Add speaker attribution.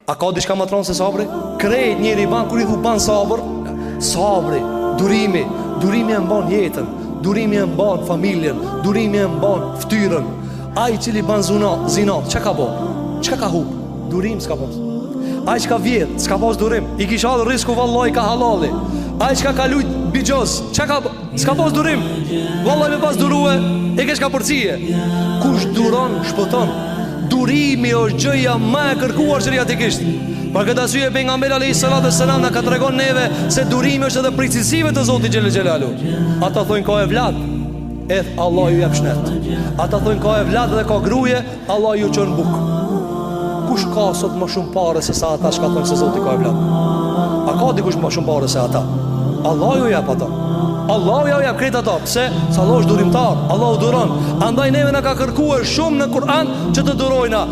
Speaker 1: A ka diçka më tronë se sabri? Krejt njeri ban, kur i thu ban sabër, sabri, durimi. Durimi e mban jetën, durimi e mban familjen, durimi e mban ftyrën. Ai cili ban zinat, çka ka bën? Çka ka hub? Durim s'ka pas. Ai çka vjet, s'ka pas durim. I kisha dhë risku vallahi ka halali. Ai çka ka lut bigjoz, çka s'ka pas durim. Vallahi me pas durue, e kesh ka përcije. Kush duron, shpëton. Durimi është gjëja më e kërkuar shëriatikisht. Për këtë arsye pejgamberi alayhis salam na ka tregon neve se durimi është edhe prej cilësive të Zotit xhelel xhelalu. Ata thonë ka e vlad, Allah ju jep shnet. Ata thonë ka e vlad dhe ka gruje, Allah ju çon buk. Kush ka sot më shumë parë se sa ata që thonë se Zoti ka e vlad? A ka dikush më shumë parë se ata? Allah ju jep ata. Allah ju jep krejt ata. Pse? Se Allah është durimtar, Allah u duron. Andaj neve na ka kërkuar shumë në Kur'an që të durojna.